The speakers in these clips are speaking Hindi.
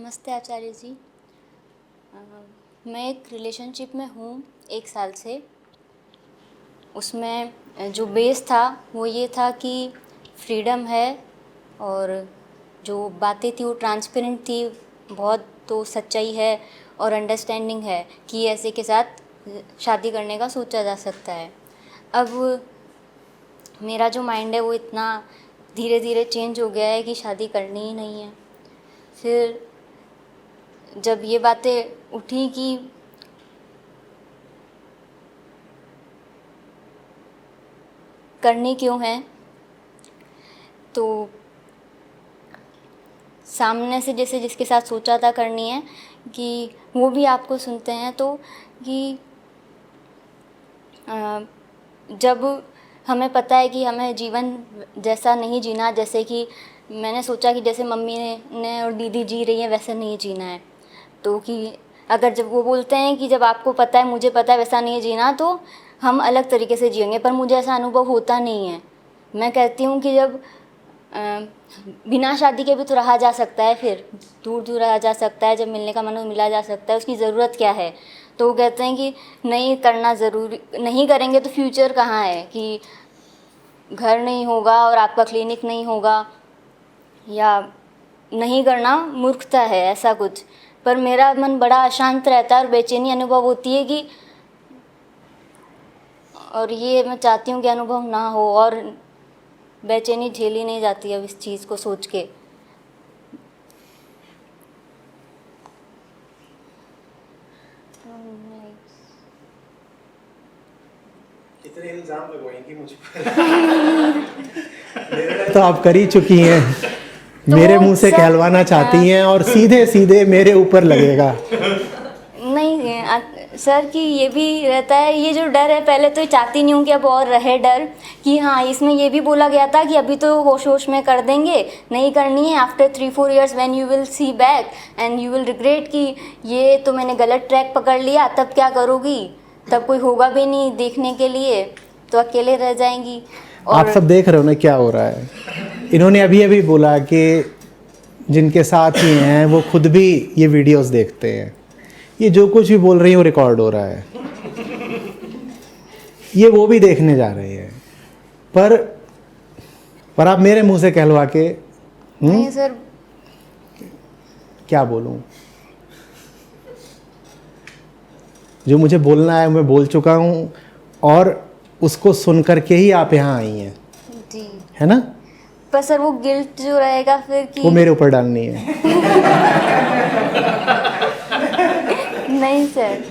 नमस्ते आचार्य जी। मैं एक रिलेशनशिप में हूँ 1 साल से। उसमें जो बेस था वो ये था कि फ्रीडम है और जो बातें थी वो ट्रांसपेरेंट थी, बहुत तो सच्चाई है और अंडरस्टैंडिंग है कि ऐसे के साथ शादी करने का सोचा जा सकता है। अब मेरा जो माइंड है वो इतना धीरे धीरे चेंज हो गया है कि शादी करनी ही नहीं है। फिर जब ये बातें उठी कि करनी क्यों है, तो सामने से जैसे जिसके साथ सोचा था करनी है कि वो भी आपको सुनते हैं, तो कि जब हमें पता है कि हमें जीवन जैसा नहीं जीना, जैसे कि मैंने सोचा कि जैसे मम्मी ने और दीदी जी रही हैं वैसे नहीं जीना है। तो कि अगर जब वो बोलते हैं कि जब आपको पता है, मुझे पता है वैसा नहीं जीना, तो हम अलग तरीके से जिएंगे, पर मुझे ऐसा अनुभव होता नहीं है। मैं कहती हूँ कि जब बिना शादी के भी तो रहा जा सकता है, फिर दूर दूर रहा जा सकता है, जब मिलने का मन हो मिला जा सकता है, उसकी ज़रूरत क्या है। तो वो कहते हैं कि नहीं करना ज़रूरी, नहीं करेंगे तो फ्यूचर कहाँ है, कि घर नहीं होगा और आपका क्लिनिक नहीं होगा, या नहीं करना मूर्खता है, ऐसा कुछ। पर मेरा मन बड़ा अशांत रहता है और बेचैनी अनुभव होती है कि, और ये मैं चाहती हूँ कि अनुभव ना हो, और बेचैनी झेली नहीं जाती अब इस चीज़ को सोच के। इतने इल्जाम लगवाएंगी मुझ पर। तो आप कर ही चुकी हैं। तो मेरे मुंह से कहलवाना चाहती हैं और सीधे सीधे मेरे ऊपर लगेगा। नहीं सर, कि ये भी रहता है, ये जो डर है, पहले तो चाहती नहीं हूँ कि अब और रहे डर, कि हाँ इसमें ये भी बोला गया था कि अभी तो होश होश में कर देंगे, नहीं करनी है, after 3-4 years when you will see back and you will regret कि ये तो मैंने गलत ट्रैक पकड़ लिया, तब क्या करोगी, तब कोई होगा भी नहीं देखने के लिए, तो अकेले रह जाएंगी। और आप सब देख रहे हो ना क्या हो रहा है। इन्होंने अभी अभी बोला कि जिनके साथ ही हैं वो खुद भी ये वीडियोस देखते हैं। ये जो कुछ भी बोल रही है वो रिकॉर्ड हो रहा है, ये वो भी देखने जा रहे हैं। पर आप मेरे मुंह से कहलवा के नहीं सर, क्या बोलूं। जो मुझे बोलना है मैं बोल चुका हूं, और उसको सुन करके ही आप यहाँ आई हैं, जी है ना। पर सर वो गिल्ट जो रहेगा फिर कि वो मेरे ऊपर डालनी है। नहीं सर,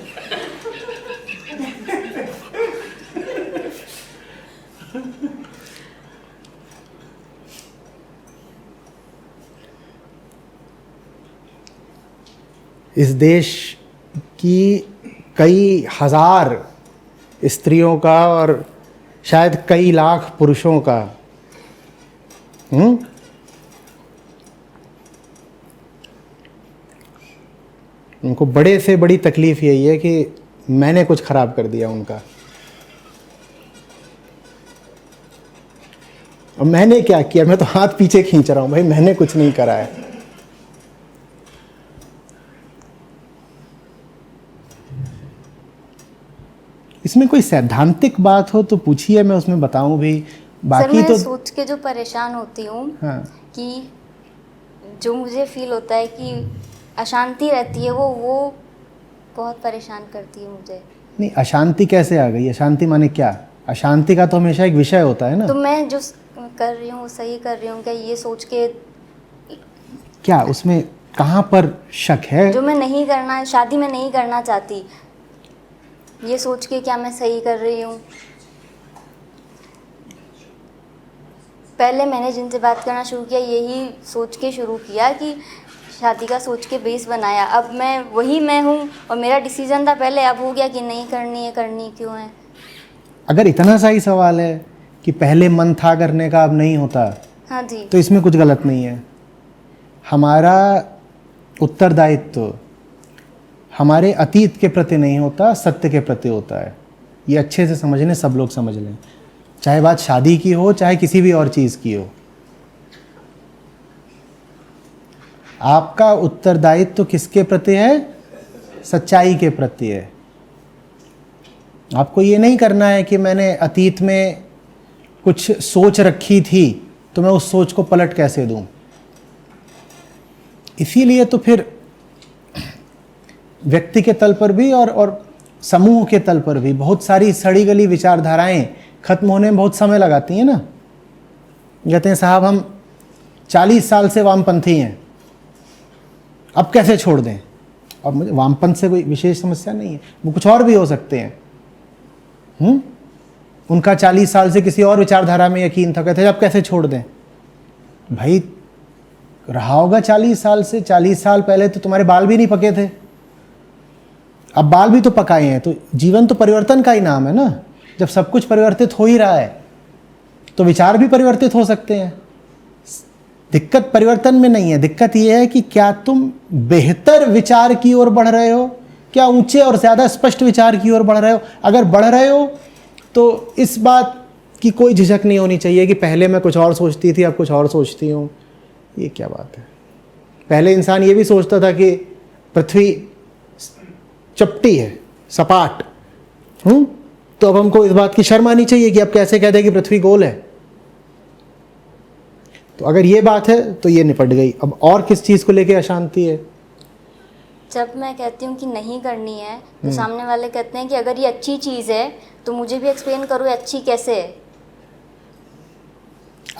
इस देश की कई हजार स्त्रियों का और शायद कई लाख पुरुषों का उनको बड़े से बड़ी तकलीफ यही है कि मैंने कुछ खराब कर दिया उनका। और मैंने क्या किया, मैं तो हाथ पीछे खींच रहा हूं, भाई मैंने कुछ नहीं करा है। इसमें कोई सैद्धांतिक बात हो तो पूछिए, मैं उसमें बताऊं भी। सर बाकी मैं तो सोच के जो परेशान होती हूँ, हाँ, कि जो मुझे फील होता है कि अशांति रहती है, वो बहुत परेशान करती है मुझे। नहीं अशांति कैसे आ गई? अशांति माने क्या? अशांति का तो हमेशा एक विषय होता है ना। तो मैं जो कर रही हूँ वो सही कर रही हूँ क्या, ये सोच के क्या उसमें कहाँ पर शक है? जो मैं नहीं करना, शादी में नहीं करना चाहती, ये सोच के क्या मैं सही कर रही हूँ। पहले मैंने जिनसे बात करना शुरू किया यही सोच के शुरू किया कि शादी का सोच के बेस बनाया। अब मैं हूँ और मेरा डिसीजन था पहले, अब हो गया कि नहीं करनी है, करनी क्यों है। अगर इतना सा ही सवाल है कि पहले मन था करने का अब नहीं होता, हाँ जी, तो इसमें कुछ गलत नहीं है। हमारा उत्तरदायित्व हमारे अतीत के प्रति नहीं होता, सत्य के प्रति होता है। ये अच्छे से समझ लें, सब लोग समझ लें, चाहे बात शादी की हो चाहे किसी भी और चीज़ की हो। आपका उत्तरदायित्व तो किसके प्रति है? सच्चाई के प्रति है। आपको ये नहीं करना है कि मैंने अतीत में कुछ सोच रखी थी तो मैं उस सोच को पलट कैसे दूं। इसीलिए तो फिर व्यक्ति के तल पर भी और समूह के तल पर भी बहुत सारी सड़ी गली विचारधाराएं खत्म होने में बहुत समय लगाती हैं ना। कहते हैं साहब हम 40 साल से वामपंथी हैं, अब कैसे छोड़ दें। और मुझे वामपंथ से कोई विशेष समस्या नहीं है, वो कुछ और भी हो सकते हैं। उनका 40 साल से किसी और विचारधारा में यकीन था, कहते हैं अब कैसे छोड़ दें। भाई रहा होगा 40 साल से, 40 साल पहले तो तुम्हारे बाल भी नहीं पके थे, अब बाल भी तो पकाए हैं। तो जीवन तो परिवर्तन का ही नाम है ना। जब सब कुछ परिवर्तित हो ही रहा है तो विचार भी परिवर्तित हो सकते हैं। दिक्कत परिवर्तन में नहीं है, दिक्कत यह है कि क्या तुम बेहतर विचार की ओर बढ़ रहे हो, क्या ऊंचे और ज़्यादा स्पष्ट विचार की ओर बढ़ रहे हो। अगर बढ़ रहे हो तो इस बात की कोई झिझक नहीं होनी चाहिए कि पहले मैं कुछ और सोचती थी अब कुछ और सोचती हूँ। ये क्या बात है। पहले इंसान ये भी सोचता था कि पृथ्वी चपटी है, सपाट, तो अब हमको इस बात की शर्म आनी चाहिए कि अब कैसे कहते हैं कि पृथ्वी गोल है। तो अगर ये बात है तो ये निपट गई। अब और किस चीज़ को लेके अशांति है? जब मैं कहती हूँ कि नहीं करनी है तो सामने वाले कहते हैं कि अगर ये अच्छी चीज़ है तो मुझे भी एक्सप्लेन करो अच्छी कैसे है।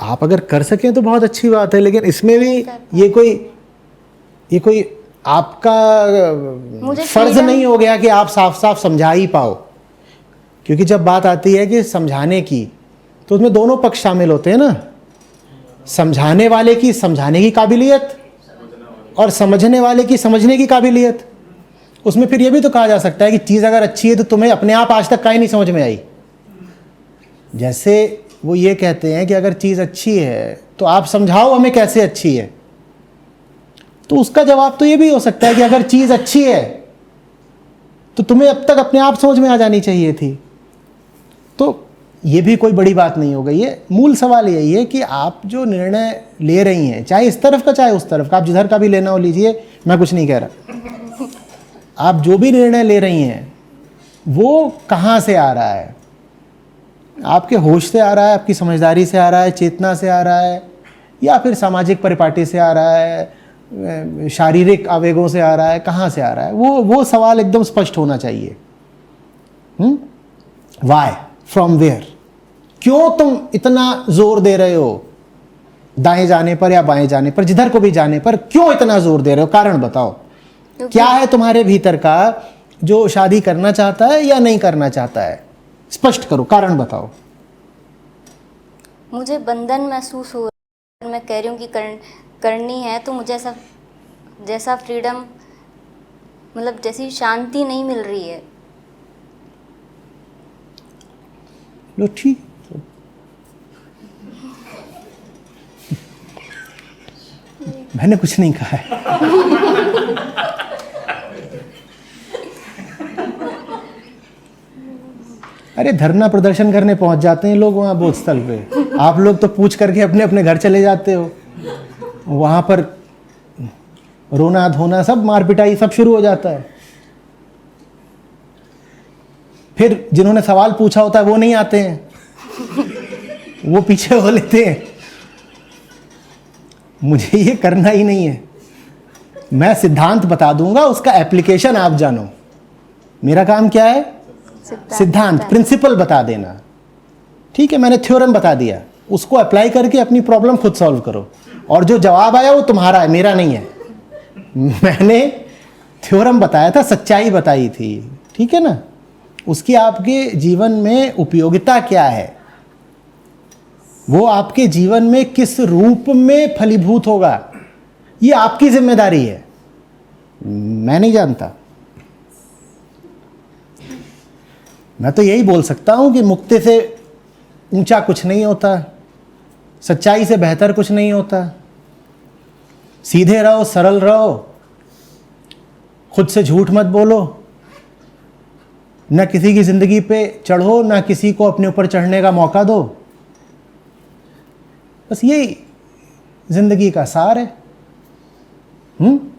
आप अगर कर सकें तो बहुत अच्छी बात है, लेकिन इसमें भी ये कोई आपका फर्ज नहीं हो गया कि आप साफ साफ समझा ही पाओ। क्योंकि जब बात आती है कि समझाने की तो उसमें दोनों पक्ष शामिल होते हैं ना। समझाने वाले की समझाने की काबिलियत और समझने वाले की समझने की काबिलियत। उसमें फिर यह भी तो कहा जा सकता है कि चीज़ अगर अच्छी है तो तुम्हें अपने आप आज तक काहे नहीं समझ में आई। जैसे वो ये कहते हैं कि अगर चीज़ अच्छी है तो आप समझाओ हमें कैसे अच्छी है। तो उसका जवाब तो ये भी हो सकता है कि अगर चीज़ अच्छी है तो तुम्हें अब तक अपने आप समझ में आ जानी चाहिए थी। तो ये भी कोई बड़ी बात नहीं हो गई है। मूल सवाल यही है कि आप जो निर्णय ले रही हैं, चाहे इस तरफ का चाहे उस तरफ का, आप जिधर का भी लेना हो लीजिए, मैं कुछ नहीं कह रहा। आप जो भी निर्णय ले रही हैं वो कहाँ से आ रहा है? आपके होश से आ रहा है, आपकी समझदारी से आ रहा है, चेतना से आ रहा है, या फिर सामाजिक परिपाटी से आ रहा है, शारीरिक आवेगों से आ रहा है, कहाँ से आ रहा है? वो सवाल एकदम स्पष्ट होना चाहिए। वाई, फ्रॉम वेयर, क्यों तुम इतना जोर दे रहे हो दाएं जाने पर या बाएं जाने पर, जिधर को भी जाने पर क्यों इतना जोर दे रहे हो? कारण बताओ। क्या है तुम्हारे भीतर का जो शादी करना चाहता है या नहीं करना चाहता है? स्पष्ट करो, कारण बताओ। मुझे बंधन महसूस हो रहा है। मैं कह रही हूँ कि करनी है तो मुझे ऐसा जैसा फ्रीडम, मतलब जैसी शांति नहीं मिल रही है। लो ठीक, मैंने कुछ नहीं कहा है। अरे धरना प्रदर्शन करने पहुंच जाते हैं लोग वहां बोध स्थल पे, आप लोग तो पूछ करके अपने अपने घर चले जाते हो। वहां पर रोना धोना सब, मार पिटाई सब शुरू हो जाता है। फिर जिन्होंने सवाल पूछा होता है वो नहीं आते हैं, वो पीछे हो लेते हैं। मुझे ये करना ही नहीं है। मैं सिद्धांत बता दूंगा, उसका एप्लीकेशन आप जानो। मेरा काम क्या है? सिद्धांत, प्रिंसिपल बता देना। ठीक है, मैंने थ्योरम बता दिया, उसको अप्लाई करके अपनी प्रॉब्लम खुद सॉल्व करो। और जो जवाब आया वो तुम्हारा है, मेरा नहीं है। मैंने थ्योरम बताया था, सच्चाई बताई थी, ठीक है ना। उसकी आपके जीवन में उपयोगिता क्या है, वो आपके जीवन में किस रूप में फलीभूत होगा, ये आपकी जिम्मेदारी है, मैं नहीं जानता। मैं तो यही बोल सकता हूं कि मुक्ति से ऊंचा कुछ नहीं होता, सच्चाई से बेहतर कुछ नहीं होता। सीधे रहो, सरल रहो, खुद से झूठ मत बोलो, न किसी की जिंदगी पे चढ़ो, न किसी को अपने ऊपर चढ़ने का मौका दो। बस यही जिंदगी का सार है। हम्म